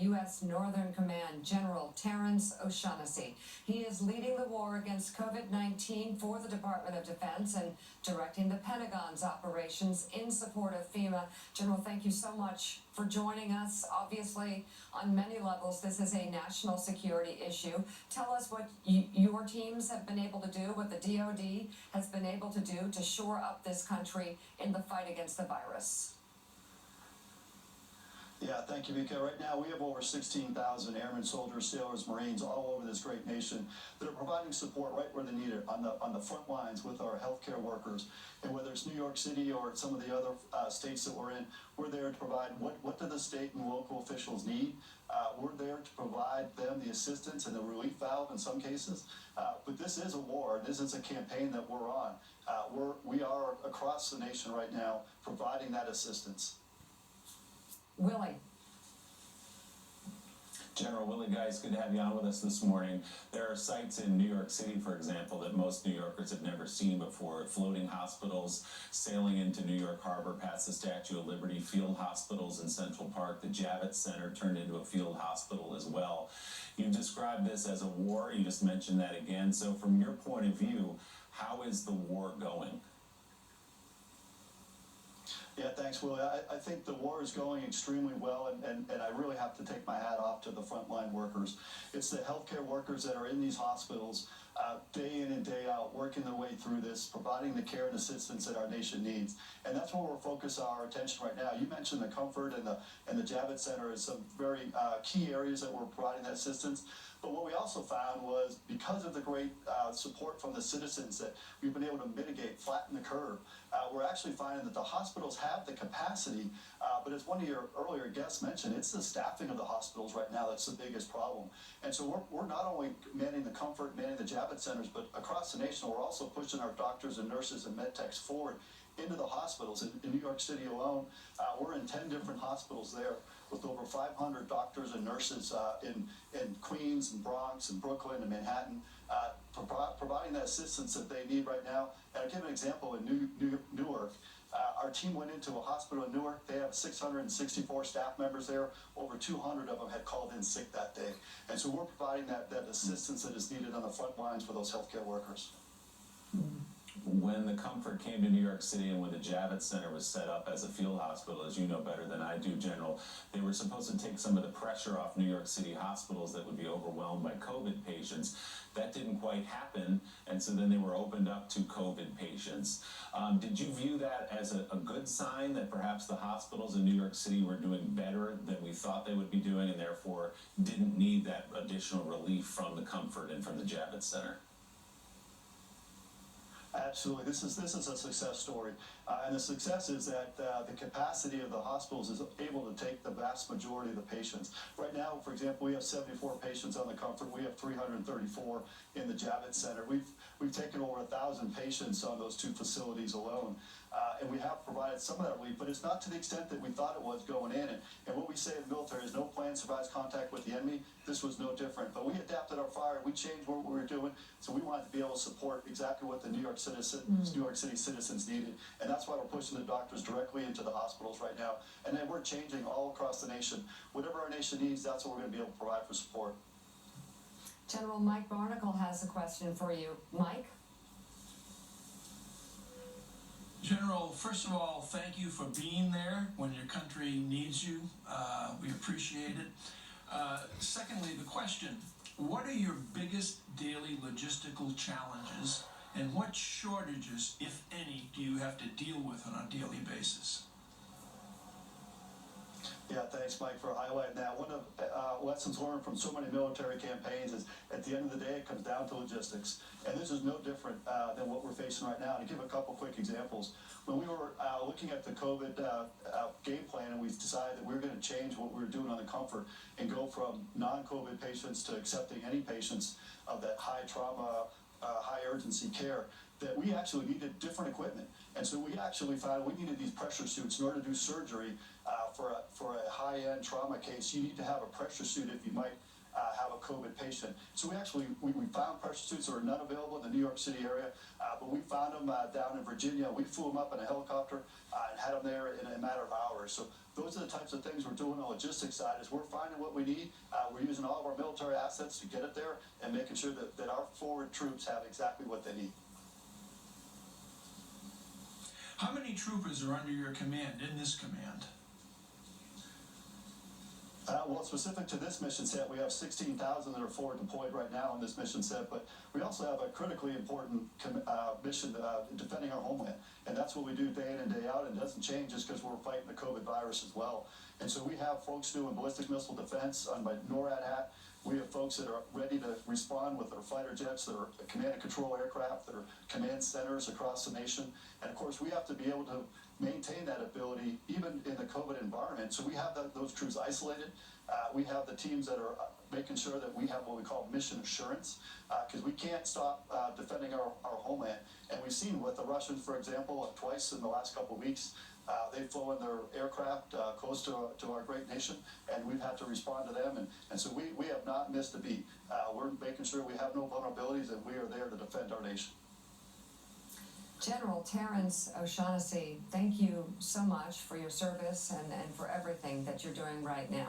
U.S. Northern Command General Terrence O'Shaughnessy. He is leading the war against COVID-19 for the Department of Defense and directing the Pentagon's operations in support of FEMA. General, thank you so much for joining us. Obviously, on many levels, this is a national security issue. Tell us what your teams have been able to do, what the DoD has been able to do to shore up this country in the fight against the virus. Yeah, thank you, Mika. Right now, we have over 16,000 airmen, soldiers, sailors, Marines all over this great nation that are providing support right where they need it, on the front lines with our healthcare workers. And whether it's New York City or some of the other states that we're in, we're there to provide what do the state and local officials need. We're there to provide them the assistance and the relief valve in some cases. But this is a war. This is a campaign that we're on. We are across the nation right now providing that assistance. Willie. General Willie, guys, good to have you on with us this morning. There are sites in New York City, for example, that most New Yorkers have never seen before. Floating hospitals, sailing into New York Harbor past the Statue of Liberty, field hospitals in Central Park. The Javits Center turned into a field hospital as well. You described this as a war. You just mentioned that again. So from your point of view, how is the war going? Yeah, thanks, Willie. I think the war is going extremely well, and I really have to take my hat off to the frontline workers. It's the healthcare workers that are in these hospitals day in and day out, working their way through this, providing the care and assistance that our nation needs. And that's where we're focusing our attention right now. You mentioned the Comfort and the Javits Center as some very key areas that we're providing that assistance. But what we also found was, because of the great support from the citizens, that we've been able to mitigate, flatten the curve. We're actually finding that the hospitals have the capacity, but as one of your earlier guests mentioned, it's the staffing of the hospitals right now that's the biggest problem. And so we're not only manning the Comfort, manning the Javits Centers, but across the nation, we're also pushing our doctors and nurses and med techs forward into the hospitals. In New York City alone, we're in 10 different hospitals there with over 500 doctors and nurses in Queens and Bronx and Brooklyn and Manhattan, providing that assistance that they need right now. And I'll give an example in Newark. Our team went into a hospital in Newark. They have 664 staff members there. Over 200 of them had called in sick that day. And so we're providing that assistance that is needed on the front lines for those healthcare workers. When the Comfort came to New York City and when the Javits Center was set up as a field hospital, as you know better than I do, General, they were supposed to take some of the pressure off New York City hospitals that would be overwhelmed by COVID patients. That didn't quite happen, and so then they were opened up to COVID patients. Did you view that as a good sign that perhaps the hospitals in New York City were doing better than we thought they would be doing and therefore didn't need that additional relief from the Comfort and from the Javits Center? Absolutely. This is a success story. And the success is that the capacity of the hospitals is able to take the vast majority of the patients. Right now, for example, we have 74 patients on the Comfort. We have 334 in the Javits Center. We've taken over 1,000 patients on those two facilities alone. And we have provided some of that relief, but it's not to the extent that we thought it was going in. And what we say in the military is no plan survives contact with the enemy. This was no different. But we adapted our fire. We changed what we were doing. So we wanted to be able to support exactly what the New York City citizens needed. And that's why we're pushing the doctors directly into the hospitals right now. And then we're changing all across the nation. Whatever our nation needs, that's what we're going to be able to provide for support. General Mike Barnacle has a question for you. Mike? General, first of all, thank you for being there when your country needs you. We appreciate it. Secondly, the question, what are your biggest daily logistical challenges, and what shortages, if any, do you have to deal with on a daily basis? Yeah, thanks, Mike, for highlighting that. One of lessons learned from so many military campaigns is, at the end of the day, it comes down to logistics. And this is no different than what we're facing right now. And to give a couple quick examples, when we were looking at the COVID game plan, and we decided that we were going to change what we were doing on the Comfort and go from non-COVID patients to accepting any patients of that high trauma, high urgency care, that we actually needed different equipment. And so we actually found we needed these pressure suits in order to do surgery for a high-end trauma case. You need to have a pressure suit if you might have a COVID patient. So we found pressure suits. There were none available in the New York City area, but we found them down in Virginia. We flew them up in a helicopter and had them there in a matter of hours. So those are the types of things we're doing on the logistics side. Is we're finding what we need. We're using all of our military assets to get it there and making sure that our forward troops have exactly what they need. How many troopers are under your command, in this command? Well, specific to this mission set, we have 16,000 that are forward deployed right now on this mission set, but we also have a critically important mission defending our homeland. And that's what we do day in and day out, and it doesn't change just because we're fighting the COVID virus as well. And so we have folks doing ballistic missile defense on my NORAD hat. We have folks that are ready to respond with their fighter jets, that are command and control aircraft, that are command centers across the nation. And of course, we have to be able to maintain that ability even in the COVID environment. So we have those crews isolated. We have the teams that are making sure that we have what we call mission assurance, because we can't stop defending our homeland. And we've seen with the Russians, for example, twice in the last couple of weeks, they've flown their aircraft close to our great nation, and we've had to respond to them. And so we have not missed a beat. We're making sure we have no vulnerabilities, and we are there to defend our nation. General Terrence O'Shaughnessy, thank you so much for your service and for everything that you're doing right now.